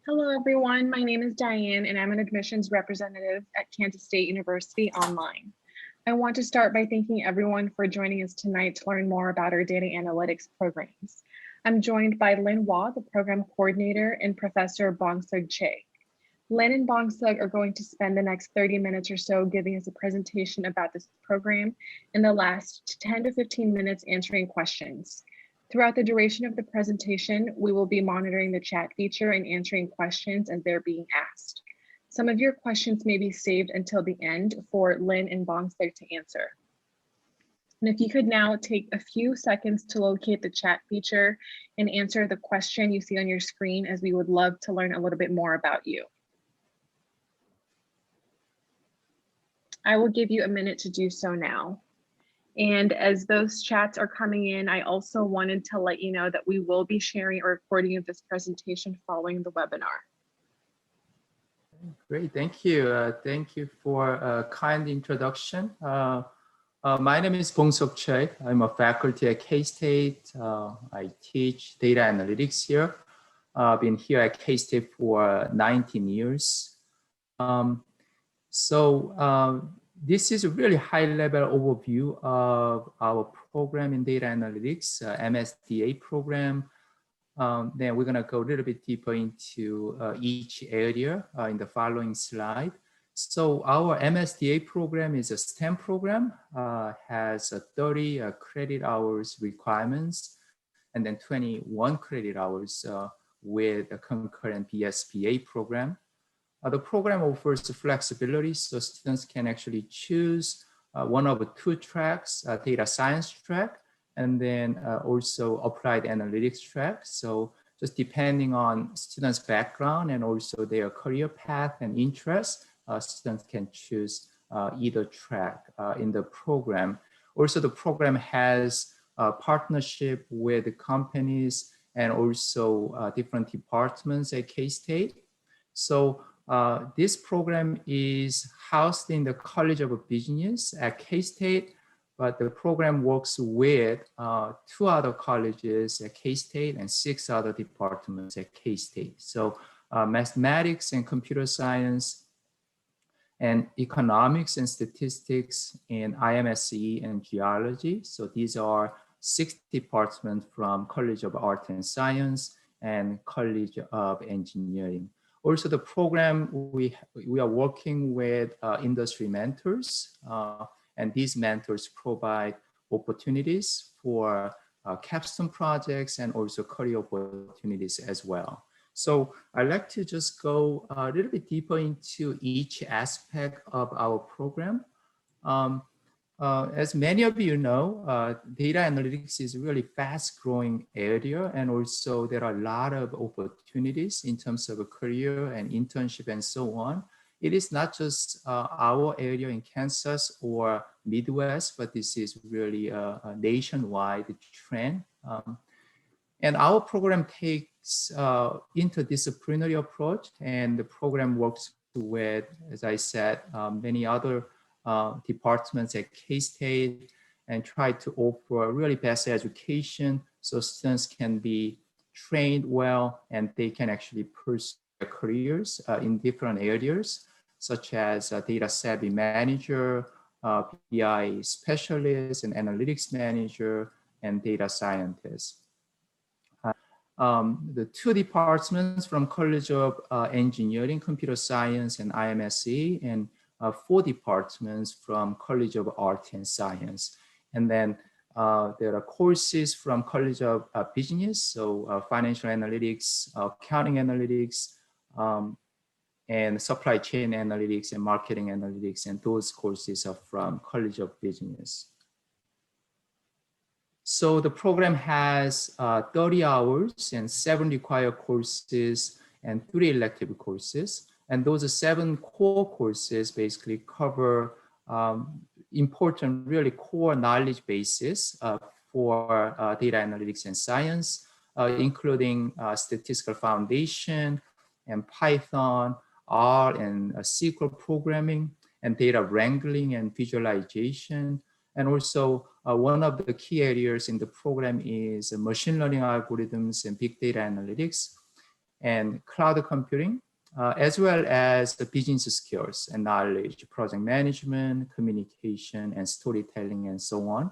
Hello, everyone. My name is Diane, and I'm an admissions representative at Kansas State University Online. I want to start by thanking everyone for joining us tonight to learn more about our data analytics programs. I'm joined by Lynn Waugh, the program coordinator, and Professor Bongsug Che. Lynn and Bongsug are going to spend the next 30 minutes or so giving us a presentation about this program, and the last 10 to 15 minutes answering questions. Throughout the duration of the presentation, we will be monitoring the chat feature and answering questions as they're being asked. Some of your questions may be saved until the end for Lynn and Bongsug to answer. And if you could now take a few seconds to locate the chat feature and answer the question you see on your screen, as we would love to learn a little bit more about you. I will give you a minute to do so now. And as those chats are coming in, I also wanted to let you know that we will be sharing a recording of this presentation following the webinar. Great, thank you. Thank you for a kind introduction. My name is Bongsug Che. I'm a faculty at K-State. I teach data analytics here. I've been here at K-State for 19 years. This is a really high-level overview of our program in data analytics, MSDA program. Then we're going to go a little bit deeper into each area in the following slide. So our MSDA program is a STEM program, has 30 credit hours requirements, and then 21 credit hours with a concurrent BSBA program. The program offers flexibility, so students can actually choose one of the two tracks, data science track, and then also applied analytics track. So just depending on students' background and also their career path and interest, students can choose either track in the program. Also, the program has a partnership with companies and also different departments at K-State. So this program is housed in the College of Business at K-State, but the program works with 2 other colleges at K-State and 6 other departments at K-State. So mathematics and computer science and economics and statistics and IMSE and geology. So these are 6 departments from College of Art and Science and College of Engineering. Also, the program, we are working with industry mentors, and these mentors provide opportunities for capstone projects and also career opportunities as well. So I'd like to just go a little bit deeper into each aspect of our program. As many of you know, data analytics is a really fast-growing area, and also there are a lot of opportunities in terms of a career and internship and so on. It is not just our area in Kansas or Midwest, but this is really a nationwide trend. And our program takes interdisciplinary approach, and the program works with, as I said, many other departments at K-State and try to offer really best education so students can be trained well and they can actually pursue their careers in different areas, such as data savvy manager, BI specialist, and analytics manager, and data scientist. The 2 departments from College of Engineering, Computer Science, and IMSE, and 4 departments from College of Art and Science. And then there are courses from College of Business, so financial analytics, accounting analytics, and supply chain analytics and marketing analytics, and those courses are from College of Business. So the program has 30 hours and 7 required courses and 3 elective courses. And those 7 core courses basically cover important, really core knowledge bases for data analytics and science, including statistical foundation and Python, R and SQL programming, and data wrangling and visualization. And also one of the key areas in the program is machine learning algorithms and big data analytics. and cloud computing, as well as the business skills and knowledge, project management, communication, and storytelling, and so on.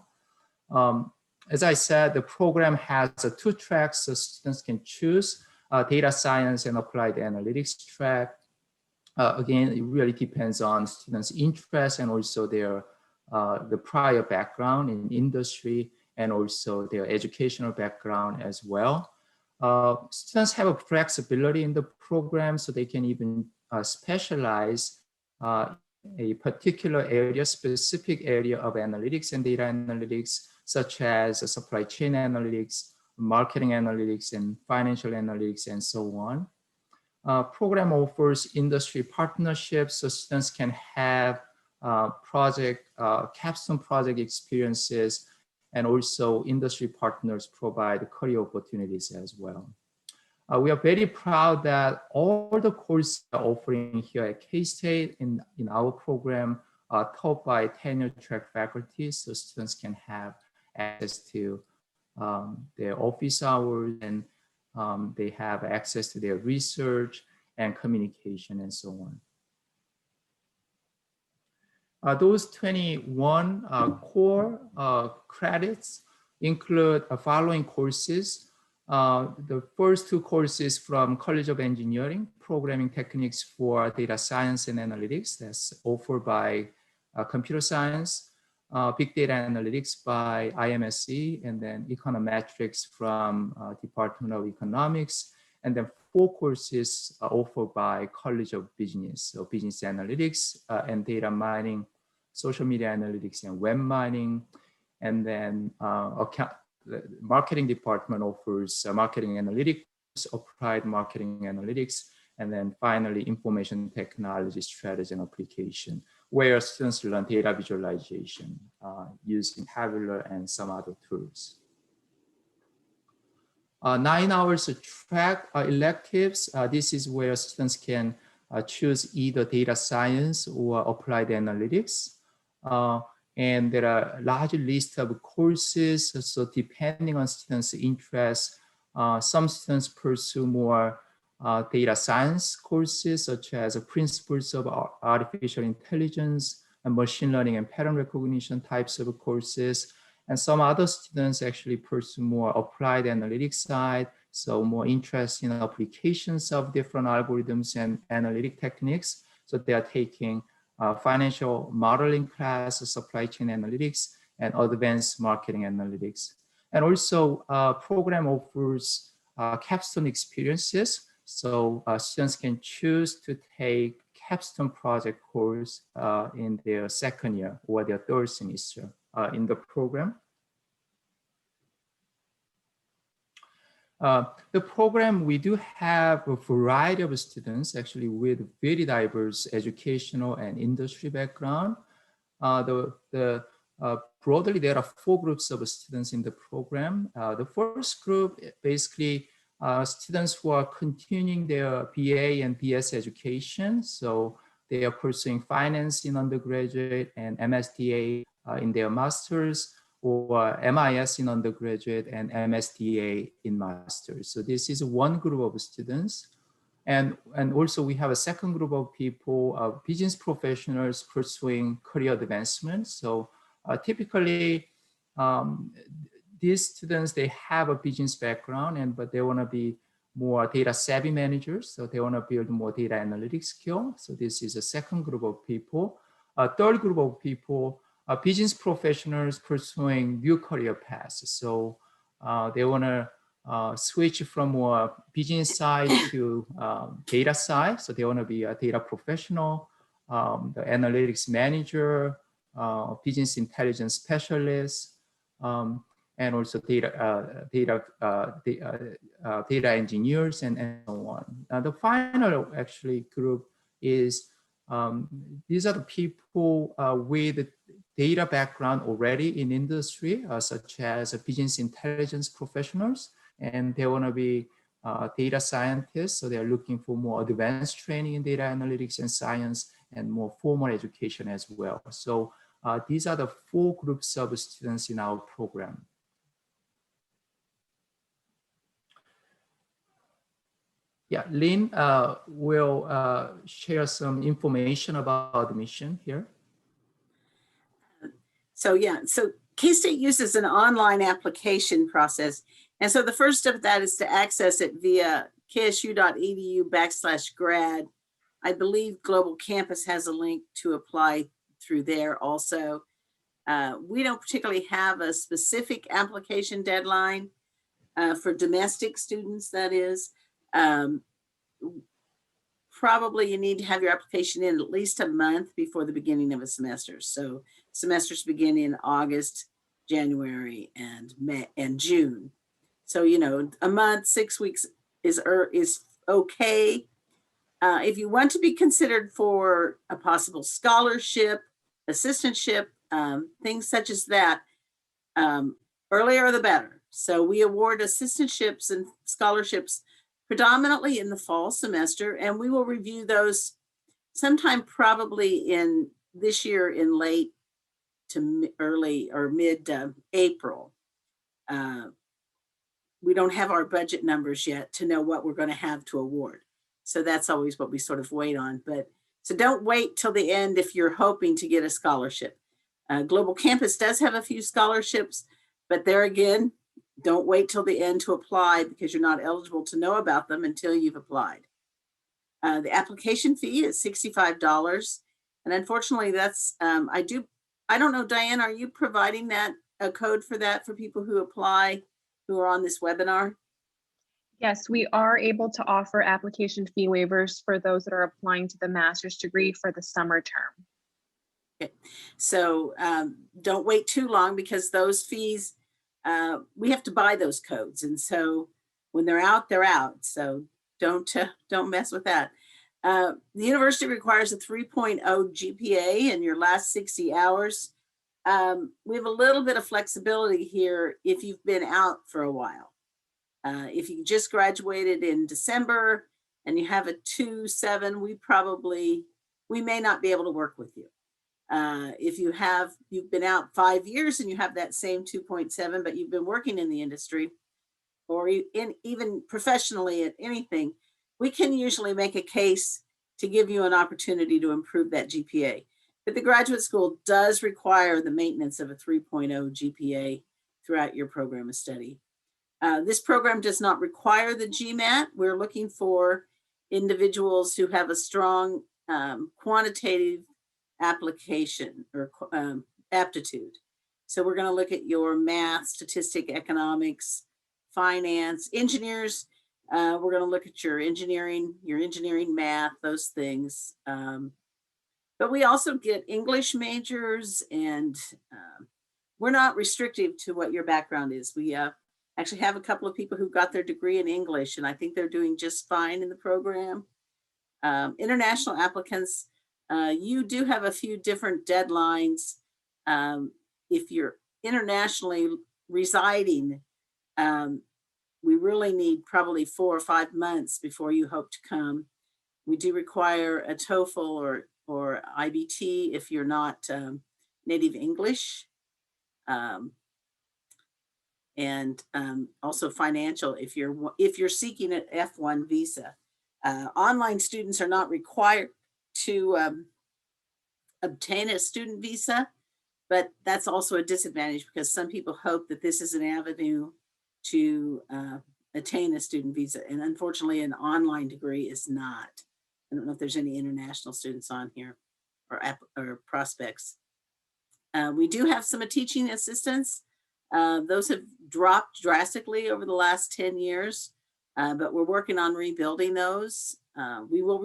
As I said, the program has two tracks, so students can choose data science and applied analytics track. Again, it really depends on students' interest and also their the prior background in industry and also their educational background as well. Students have a flexibility in the program, so they can even specialize a particular area, specific area of analytics and data analytics, such as supply chain analytics, marketing analytics, and financial analytics, and so on. Program offers industry partnerships, so students can have capstone project experiences, and also industry partners provide career opportunities as well. We are very proud that all the courses are offering here at K-State in our program are taught by tenure track faculty, so students can have access to their office hours, and they have access to their research and communication and so on. Those 21 core credits include following courses. The first two courses from College of Engineering, Programming Techniques for Data Science and Analytics, that's offered by Computer Science, Big Data Analytics by IMSC, and then Econometrics from Department of Economics, and then 4 courses offered by College of Business, so Business Analytics and Data Mining, Social Media Analytics and Web Mining, and then the Marketing Department offers Marketing Analytics, Applied Marketing Analytics, and then finally Information Technology Strategy and Application, where students learn data visualization using tabular and some other tools. 9 hours of track electives. This is where students can choose either data science or applied analytics. And there are a large list of courses. So depending on students' interests, some students pursue more data science courses, such as principles of artificial intelligence and machine learning and pattern recognition types of courses. And some other students actually pursue more applied analytics side, so more interest in applications of different algorithms and analytic techniques. So they are taking financial modeling class, supply chain analytics, and advanced marketing analytics. And also program offers capstone experiences. So students can choose to take capstone project course in their second year or their third semester in the program. The program, we do have a variety of students actually with very diverse educational and industry background. Broadly, there are 4 groups of students in the program. The first group, basically students who are continuing their BA and BS education. So they are pursuing finance in undergraduate and MSDA in their masters, or MIS in undergraduate and MSDA in masters. So this is one group of students. And also we have a second group of people, business professionals pursuing career advancement. So typically these students, they have a business background, but they want to be more data savvy managers. So they want to build more data analytics skill. So this is a second group of people. A third group of people, business professionals pursuing new career paths. So they want to switch from more business side to data side. So they want to be a data professional, the analytics manager, business intelligence specialist, and also data engineers and so on. The final actually group is these are the people with data background already in industry, such as business intelligence professionals, and they want to be data scientists. So they're looking for more advanced training in data analytics and science and more formal education as well. So these are the 4 groups of students in our program. Yeah, Lynn will share some information about admission here. So yeah, so K-State uses an online application process. And so the first step of that is to access it via ksu.edu/grad. I believe Global Campus has a link to apply through there also. We don't particularly have a specific application deadline for domestic students, that is. Probably you need to have your application in at least a month before the beginning of a semester. So semesters begin in August, January, and May and June. So, you know, a month, 6 weeks is okay. If you want to be considered for a possible scholarship, assistantship, things such as that, earlier the better. So we award assistantships and scholarships predominantly in the fall semester, and we will review those sometime probably in this year in late to early or mid April. We don't have our budget numbers yet to know what we're going to have to award. So that's always what we sort of wait on. But so don't wait till the end if you're hoping to get a scholarship. Global Campus does have a few scholarships, but there again, don't wait till the end to apply because you're not eligible to know about them until you've applied. The application fee is $65. And unfortunately, that's, I don't know, Diane, are you providing that, a code for that for people who apply, who are on this webinar? Yes, we are able to offer application fee waivers for those that are applying to the master's degree for the summer term. Okay. So don't wait too long because those fees, we have to buy those codes. And so when they're out, they're out. So don't mess with that. The university requires a 3.0 GPA in your last 60 hours. We have a little bit of flexibility here if you've been out for a while. If you just graduated in December and you have a 2.7, we may not be able to work with you. If you've been out 5 years and you have that same 2.7, but you've been working in the industry or even professionally at anything, we can usually make a case to give you an opportunity to improve that GPA. But the graduate school does require the maintenance of a 3.0 GPA throughout your program of study. This program does not require the GMAT. We're looking for individuals who have a strong quantitative application or aptitude. So we're going to look at your math, statistic, economics, finance, engineers. We're going to look at your engineering math, those things. But we also get English majors, and we're not restrictive to what your background is. We actually have a couple of people who got their degree in English, and I think they're doing just fine in the program. International applicants, you do have a few different deadlines. If you're internationally residing, we really need probably 4 or 5 months before you hope to come. We do require a TOEFL or IBT if you're not native English. And also financial if you're seeking an F1 visa. Online students are not required to obtain a student visa, but that's also a disadvantage because some people hope that this is an avenue to attain a student visa. And unfortunately, an online degree is not. I don't know if there's any international students on here or prospects. We do have some teaching assistants. Those have dropped drastically over the last 10 years, but we're working on rebuilding those. We will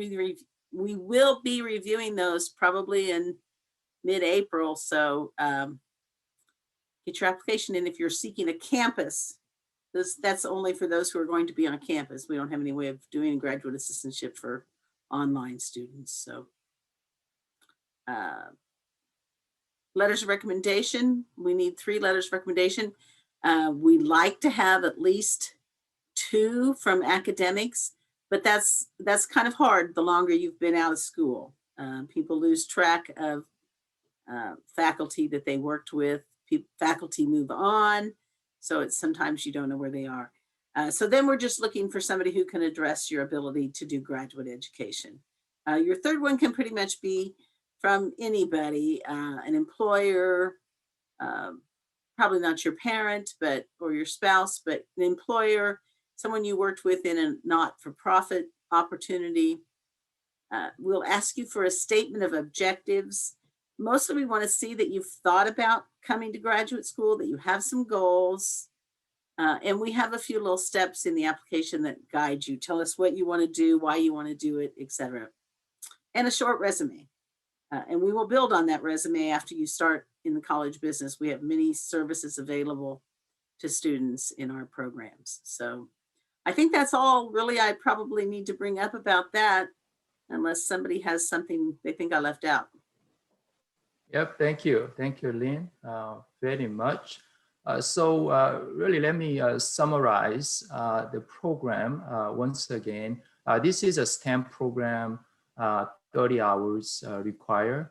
be reviewing those probably in mid-April. So get your application in if you're seeking a campus. That's only for those who are going to be on campus. We don't have any way of doing a graduate assistantship for online students. So letters of recommendation, we need 3 letters of recommendation. We like to have at least 2 from academics, but that's kind of hard the longer you've been out of school. People lose track of faculty that they worked with. Faculty move on, so it's sometimes you don't know where they are. So then we're just looking for somebody who can address your ability to do graduate education. Your third one can pretty much be from anybody, an employer, probably not your parent, or your spouse, but an employer, someone you worked with in a not-for-profit opportunity. We'll ask you for a statement of objectives. Mostly we want to see that you've thought about coming to graduate school, that you have some goals. And we have a few little steps in the application that guide you. Tell us what you want to do, why you want to do it, etc. And a short resume. And we will build on that resume after you start in the college business. We have many services available to students in our programs. So I think that's all really I probably need to bring up about that, unless somebody has something they think I left out. Yep, thank you. Thank you, Lynn, very much. So really, let me summarize the program once again. This is a STEM program, 30 hours required,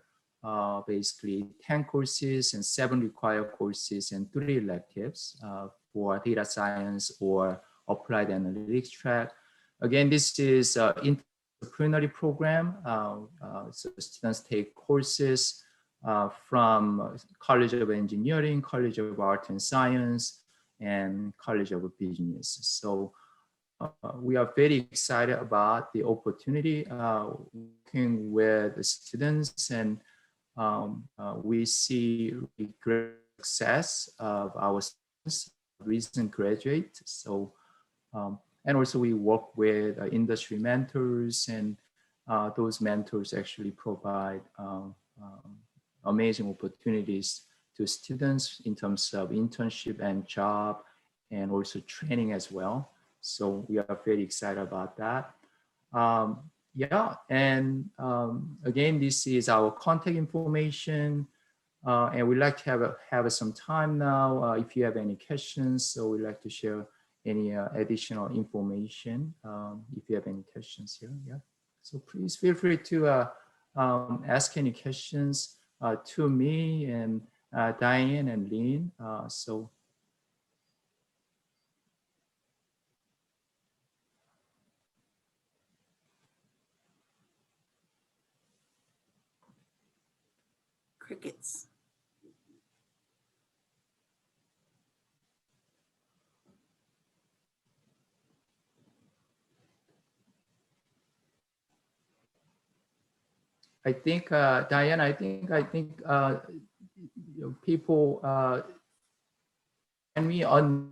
basically 10 courses and 7 required courses and 3 electives for data science or applied analytics track. Again, this is an interdisciplinary program. So students take courses from College of Engineering, College of Art and Science, and College of Business. So we are very excited about the opportunity working with the students, and we see great success of our students, recent graduates. So, and also we work with industry mentors, and those mentors actually provide amazing opportunities to students in terms of internship and job, and also training as well. So we are very excited about that. Yeah, and again, this is our contact information, and we'd like to have some time now. If you have any questions, so we'd like to share any additional information. If you have any questions here, yeah. So please feel free to ask any questions to me and Diane and Lynn. So. Crickets. I think, Diane, I think people can we on,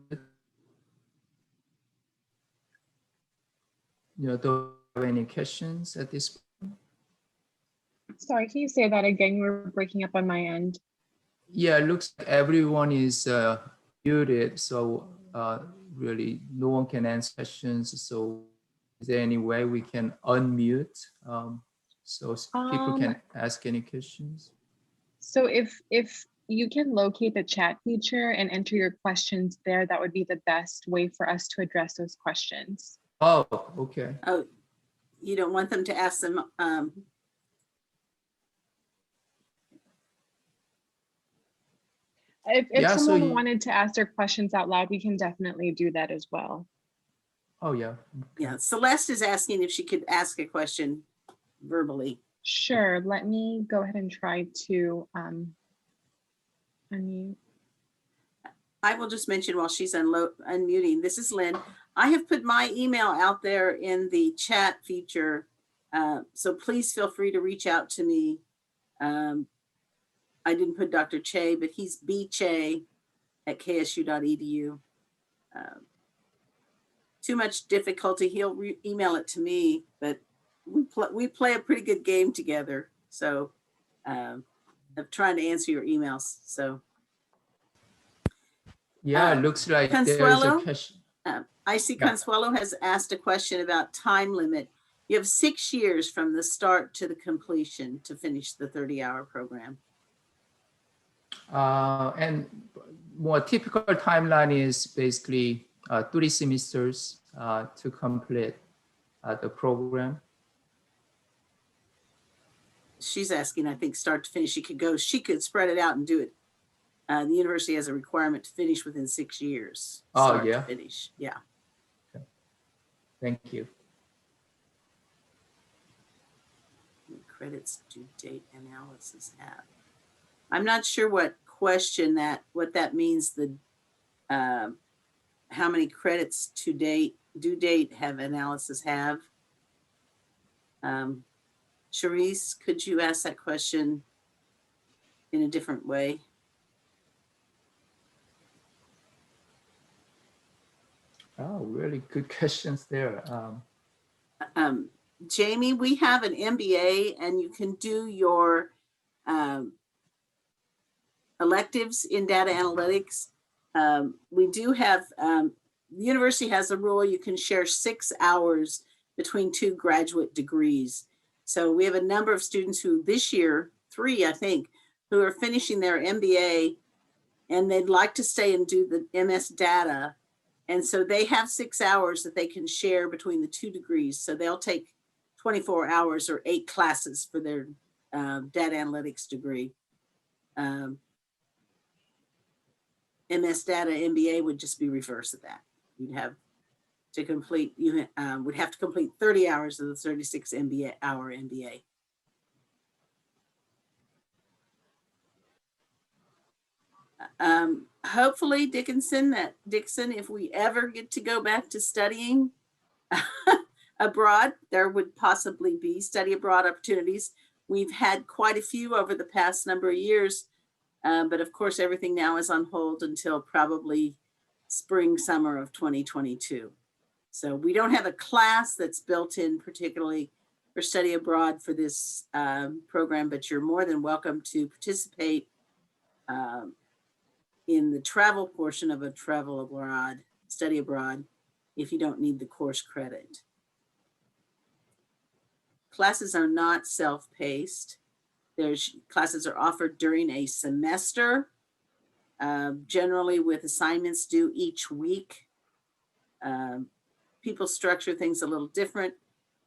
don't have any questions at this point? Sorry, can you say that again? You were breaking up on my end. Yeah, it looks like everyone is muted, so really no one can answer questions. So is there any way we can unmute so people can ask any questions? So if you can locate the chat feature and enter your questions there, that would be the best way for us to address those questions. Oh, okay. Oh, you don't want them to ask them. If someone wanted to ask their questions out loud, we can definitely do that as well. Oh, yeah. Okay. Yeah, Celeste is asking if she could ask a question verbally. Sure, let me go ahead and try to unmute. I will just mention while she's unmuting, this is Lynn. I have put my email out there in the chat feature, so please feel free to reach out to me. I didn't put Dr. Che, but he's bche@ksu.edu. Too much difficulty, he'll email it to me, but we play a pretty good game together. So I'm trying to answer your emails. So yeah, it looks like Consuelo, there is a question. I see Consuelo has asked a question about time limit. You have 6 years from the start to the completion to finish the 30-hour program. And more typical timeline is basically 3 semesters to complete the program. She's asking, I think, start to finish. She could spread it out and do it. The university has a requirement to finish within 6 years. Oh, yeah. To finish. Yeah. Thank you. Credits due date analysis have. I'm not sure what question what that means. The how many credits to date due date have analysis have? Charisse, could you ask that question in a different way? Oh, really good questions there. Jamie, we have an MBA and you can do your electives in data analytics. We do have, the university has a rule you can share 6 hours between 2 graduate degrees. So we have a number of students who this year, 3 I think, who are finishing their MBA and they'd like to stay and do the MS data. And so they have 6 hours that they can share between the 2 degrees. So they'll take 24 hours or 8 classes for their data analytics degree. MS data MBA would just be reverse of that. You'd have to complete, you would have to complete 30 hours of the 36 hour MBA. Hopefully Dixon, if we ever get to go back to studying abroad, there would possibly be study abroad opportunities. We've had quite a few over the past number of years, but of course everything now is on hold until probably spring, summer of 2022. So we don't have a class that's built in particularly for study abroad for this program, but you're more than welcome to participate in the travel portion of a travel abroad, study abroad, if you don't need the course credit. Classes are not self-paced. Classes are offered during a semester, generally with assignments due each week. People structure things a little different,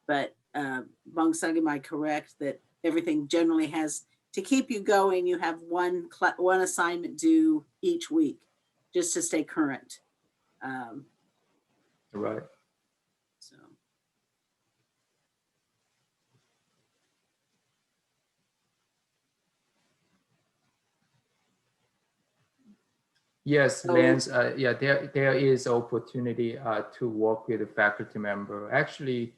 but Bongsang, am I correct that everything generally has, to keep you going, you have one assignment due each week just to stay current. Right. So. Yes, Lance, yeah, there is opportunity to work with a faculty member. Actually,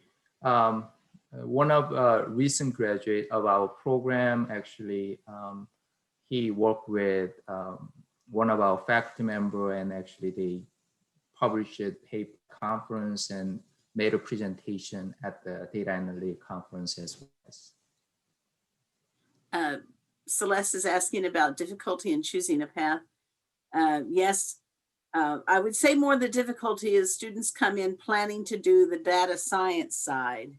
one of recent graduate of our program, actually, he worked with one of our faculty member, and actually they published a paper conference and made a presentation at the data analytic conference as well. Celeste is asking about difficulty in choosing a path. Yes, I would say more the difficulty is students come in planning to do the data science side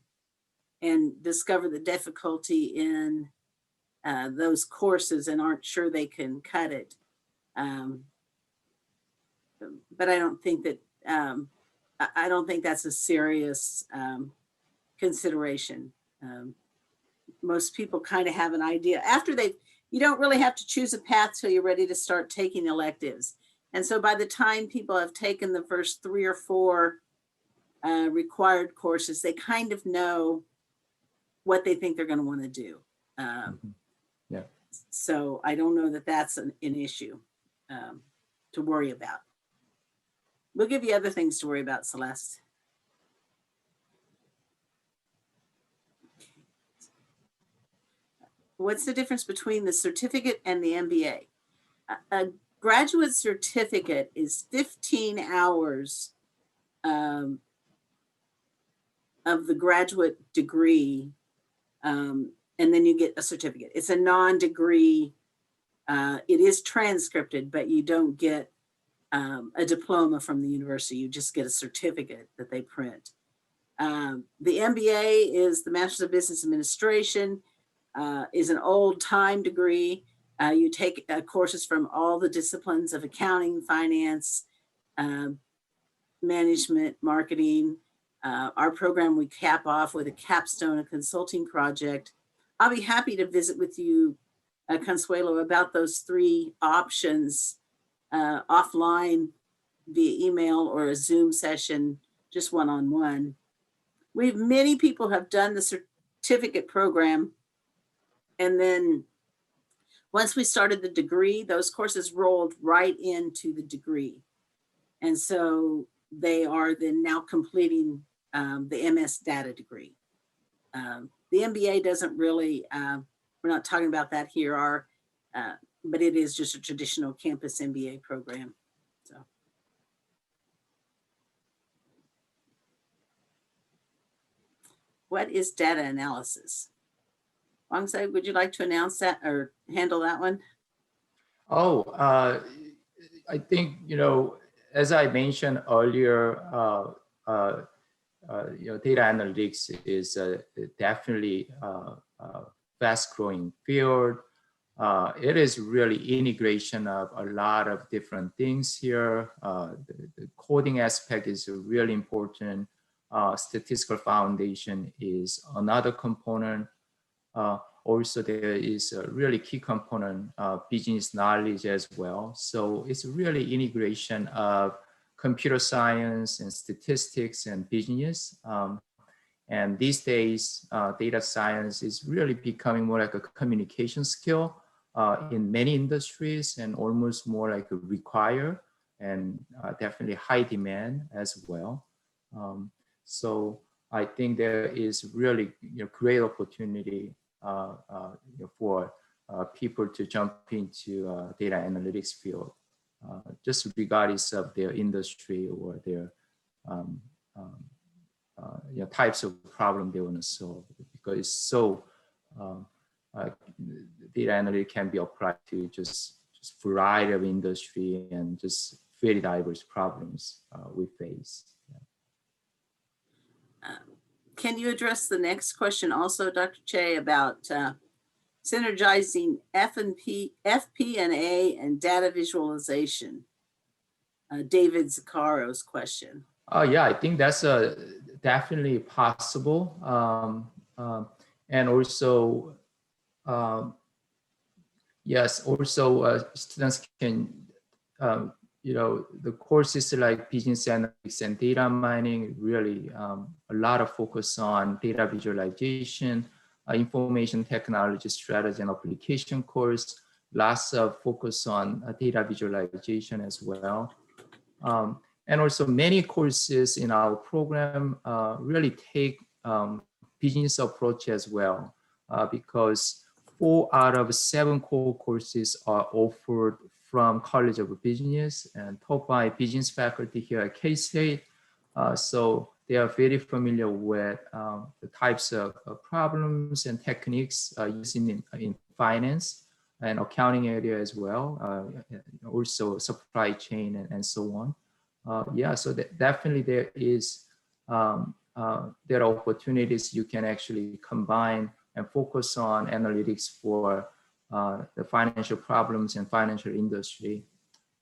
and discover the difficulty in those courses and aren't sure they can cut it. But I don't think that, I don't think that's a serious consideration. Most people kind of have an idea after you don't really have to choose a path till you're ready to start taking electives. And so by the time people have taken the first 3 or 4 required courses, they kind of know what they think they're going to want to do. Yeah. So I don't know that that's an issue to worry about. We'll give you other things to worry about, Celeste. What's the difference between the certificate and the MBA? A graduate certificate is 15 hours of the graduate degree, and then you get a certificate. It's a non-degree, it is transcripted, but you don't get a diploma from the university. You just get a certificate that they print. The MBA is the Master's of Business Administration, is an old time degree. You take courses from all the disciplines of accounting, finance, management, marketing. Our program, we cap off with a capstone, a consulting project. I'll be happy to visit with you, Consuelo, about those 3 options offline via email or a Zoom session, just one-on-one. many people have done the certificate program. And then once we started the degree, those courses rolled right into the degree. And so they are then now completing the MS data degree. The MBA doesn't really, we're not talking about that here, but it is just a traditional campus MBA program. So. What is data analysis? Wangzai, would you like to announce that or handle that one? Oh, I think, as I mentioned earlier, data analytics is definitely a fast-growing field. It is really integration of a lot of different things here. The coding aspect is really important. Statistical foundation is another component. Also, there is a really key component of business knowledge as well. So it's really integration of computer science and statistics and business. And these days, data science is really becoming more like a communication skill in many industries, and almost more like a require, and definitely high demand as well. So I think there is really great opportunity for people to jump into data analytics field, just regardless of their industry or their types of problem they want to solve, because it's so data analytics can be applied to just variety of industry and just very diverse problems we face. Can you address the next question also, Dr. Che, about synergizing FP&A and data visualization? David Zaccaro's question. Yeah, I think that's definitely possible. And also, yes, also students can, the courses like business analytics and data mining, really a lot of focus on data visualization, information technology strategy and application course, lots of focus on data visualization as well. And also many courses in our program really take business approach as well, because 4 out of 7 core courses are offered from College of Business and taught by business faculty here at K-State. So they are very familiar with the types of problems and techniques used in finance and accounting area as well, also supply chain and so on. Yeah, so definitely there is, there are opportunities you can actually combine and focus on analytics for the financial problems and financial industry.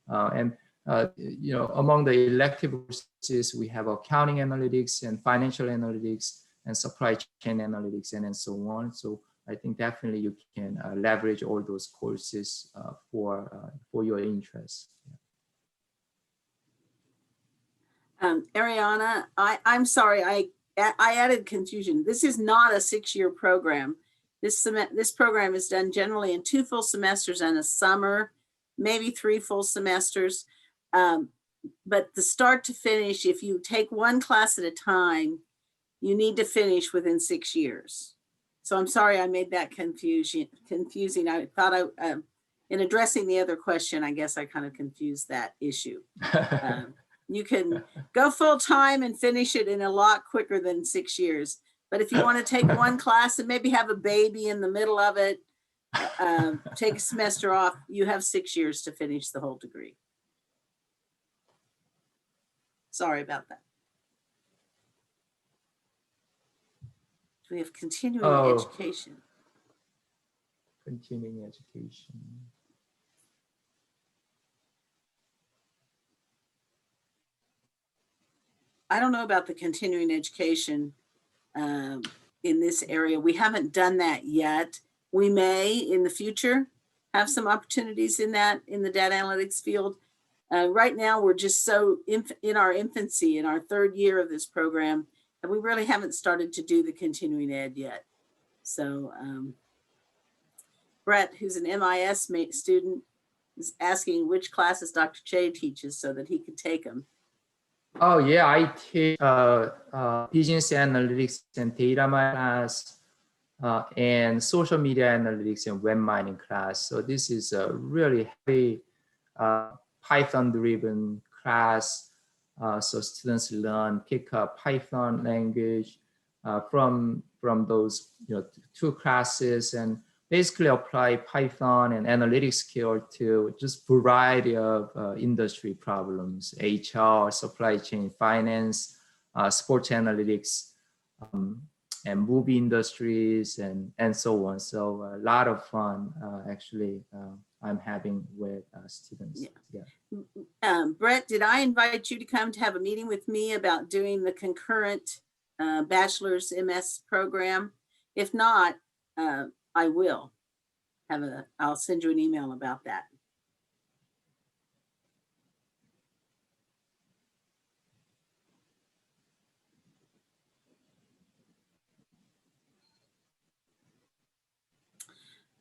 Among the elective courses, we have accounting analytics and financial analytics and supply chain analytics and so on. So I think definitely you can leverage all those courses for your interests. Ariana, I'm sorry, I added confusion. This is not a 6-year program. This program is done generally in 2 full semesters and a summer, maybe 3 full semesters. But the start to finish, if you take 1 class at a time, you need to finish within 6 years. So I'm sorry I made that confusing. I thought in addressing the other question, I guess I kind of confused that issue. You can go full time and finish it in a lot quicker than 6 years. But if you want to take 1 class and maybe have a baby in the middle of it, take a semester off, you have 6 years to finish the whole degree. Sorry about that. We have continuing education. Continuing education. I don't know about the continuing education in this area. We haven't done that yet. We may in the future have some opportunities in that in the data analytics field. Right now, we're just so in our infancy, in our 3rd year of this program, we really haven't started to do the continuing ed yet. So Brett, who's an MIS student, is asking which classes Dr. Che teaches so that he could take them. Oh yeah, I teach business analytics and data mining class, and social media analytics and web mining class. So this is a really heavy Python-driven class. So students pick up Python language from those two classes, and basically apply Python and analytics skill to just variety of industry problems: HR, supply chain, finance, sports analytics, and movie industries, and so on. So a lot of fun actually I'm having with students. Yeah. Brett, did I invite you to come to have a meeting with me about doing the concurrent bachelor's MS program? If not, I will I'll send you an email about that.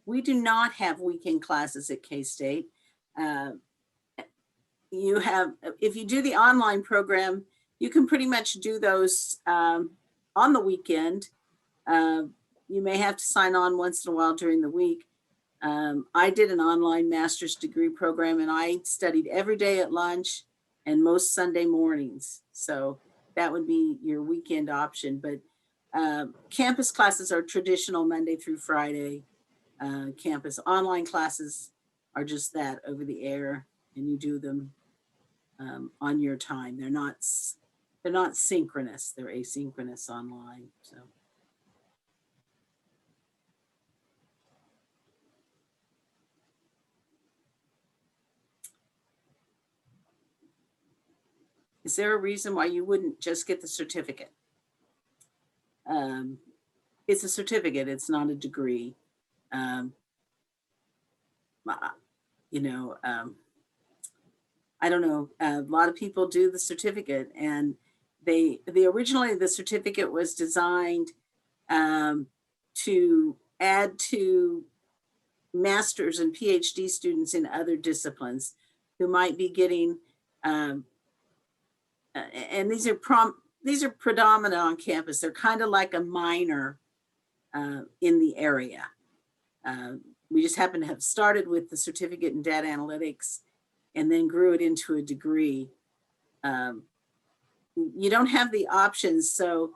We do not have weekend classes at K-State. You have, if you do the online program, you can pretty much do those on the weekend. You may have to sign on once in a while during the week. I did an online master's degree program, and I studied every day at lunch and most Sunday mornings. So that would be your weekend option. But campus classes are traditional Monday through Friday. Campus online classes are just that, over the air, and you do them on your time. They're not synchronous, they're asynchronous online. So is there a reason why you wouldn't just get the certificate? It's a certificate, it's not a degree. I don't know, a lot of people do the certificate, and originally the certificate was designed to add to master's and PhD students in other disciplines who might be getting, and these are predominant on campus. They're kind of like a minor in the area. We just happen to have started with the certificate in data analytics and then grew it into a degree. You don't have the options. So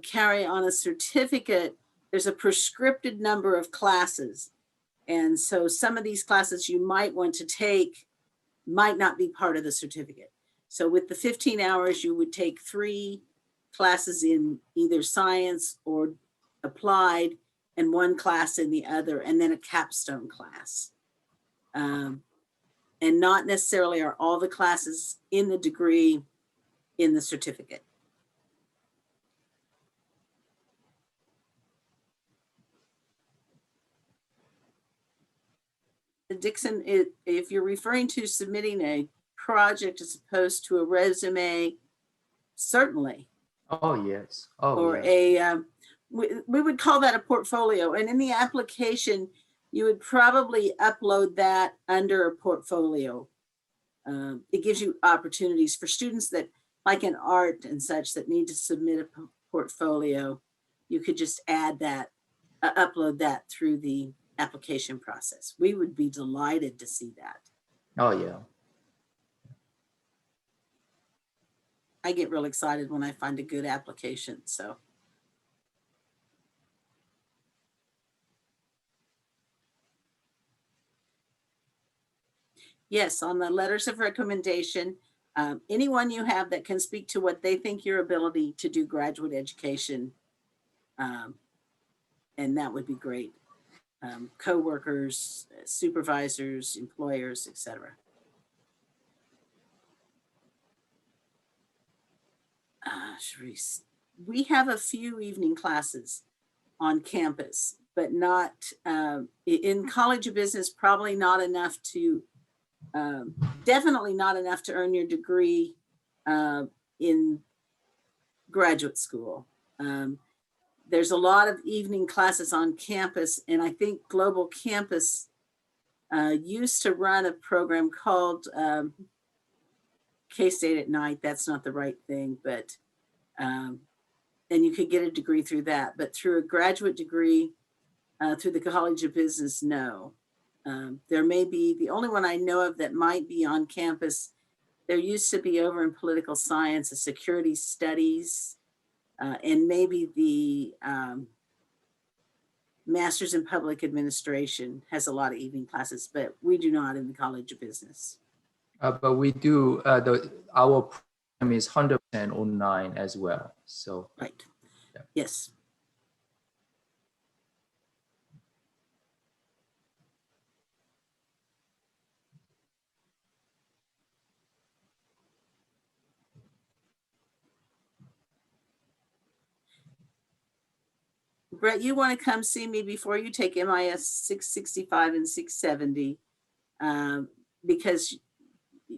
carry on a certificate, there's a prescripted number of classes. And so some of these classes you might want to take might not be part of the certificate. So with the 15 hours, you would take 3 classes in either science or applied, and 1 class in the other, and then a capstone class. And not necessarily are all the classes in the degree in the certificate. Dixon, if you're referring to submitting a project as opposed to a resume, certainly. Oh yes. Oh, or yes. We would call that a portfolio. And in the application, you would probably upload that under a portfolio. It gives you opportunities for students that, like in art and such, that need to submit a portfolio. You could just add that, upload that through the application process. We would be delighted to see that. Oh yeah. I get real excited when I find a good application, so. Yes, on the letters of recommendation, anyone you have that can speak to what they think your ability to do graduate education, and that would be great. Co-workers, supervisors, employers, etc. Sharice, we have a few evening classes on campus, but not in College of Business, probably not enough to, definitely not enough to earn your degree in graduate school. There's a lot of evening classes on campus, and I think Global Campus used to run a program called K-State at Night. That's not the right thing, but and you could get a degree through that. But through a graduate degree through the College of Business, no. There may be, the only one I know of that might be on campus, there used to be over in political science, a security studies, and maybe the Master's in Public Administration has a lot of evening classes, but we do not in the College of Business. But we do, our program is 100% online as well. So, Right. Yeah. Yes. Brett, you want to come see me before you take MIS 665 and 670 because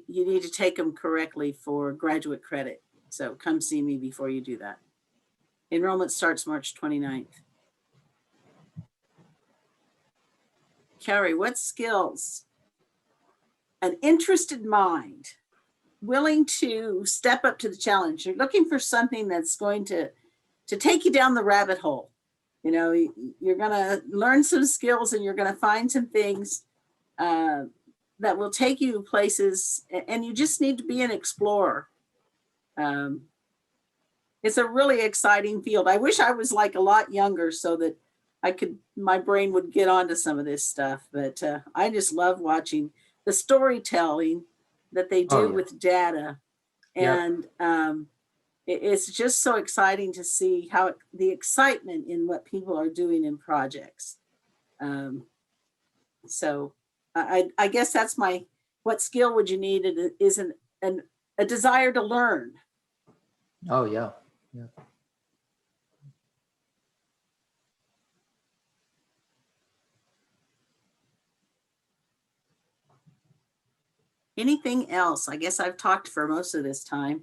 you need to take them correctly for graduate credit. So come see me before you do that. Enrollment starts March 29th. Carrie, what skills? An interested mind, willing to step up to the challenge. You're looking for something that's going to take you down the rabbit hole. You know, you're going to learn some skills and you're going to find some things that will take you places, and you just need to be an explorer. It's a really exciting field. I wish I was like a lot younger so that my brain would get onto some of this stuff, but I just love watching the storytelling that they do with data. And it's just so exciting to see how the excitement in what people are doing in projects. So I guess that's what skill would you need is a desire to learn. oh yeah. Anything else? I guess I've talked for most of this time.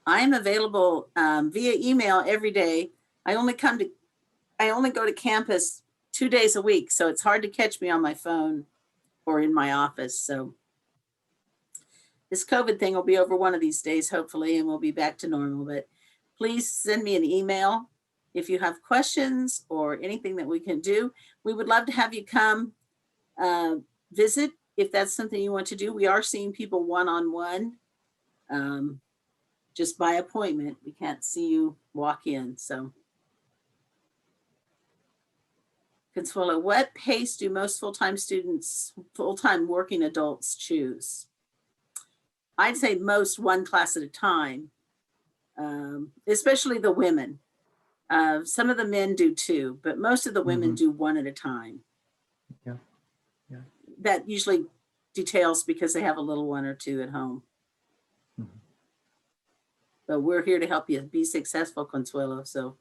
I am available via email every day. I only go to campus 2 days a week, so it's hard to catch me on my phone or in my office. So this COVID thing will be over one of these days, hopefully, and we'll be back to normal. But please send me an email if you have questions or anything that we can do. We would love to have you come visit if that's something you want to do. We are seeing people one-on-one, just by appointment. We can't see you walk in. So, Consuelo, what pace do most full-time students, full-time working adults choose? I'd say most one class at a time, especially the women. Some of the men do too, but most of the women do one at a time. Yeah. That usually details because they have a little one or two at home. But we're here to help you be successful, Consuelo. So.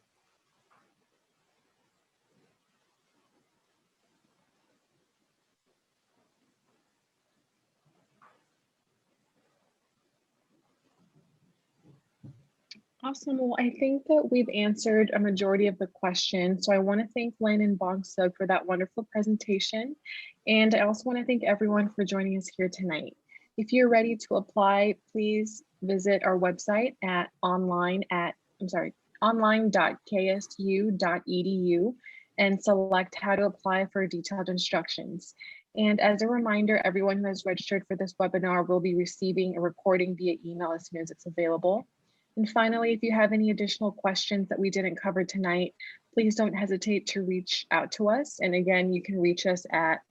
Awesome. Well, I think that we've answered a majority of the questions. So I want to thank Lynn and Bongsug for that wonderful presentation. And I also want to thank everyone for joining us here tonight. If you're ready to apply, please visit our website at online.ksu.edu and select how to apply for detailed instructions. And as a reminder, everyone who has registered for this webinar will be receiving a recording via email as soon as it's available. And finally, if you have any additional questions that we didn't cover tonight, please don't hesitate to reach out to us. And again, you can reach us at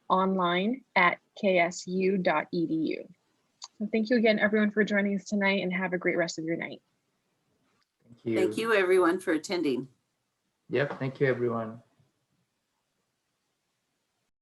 online@ksu.edu. So thank you again, everyone, for joining us tonight, and have a great rest of your night. Thank you. Thank you, everyone, for attending. Yep. Thank you, everyone.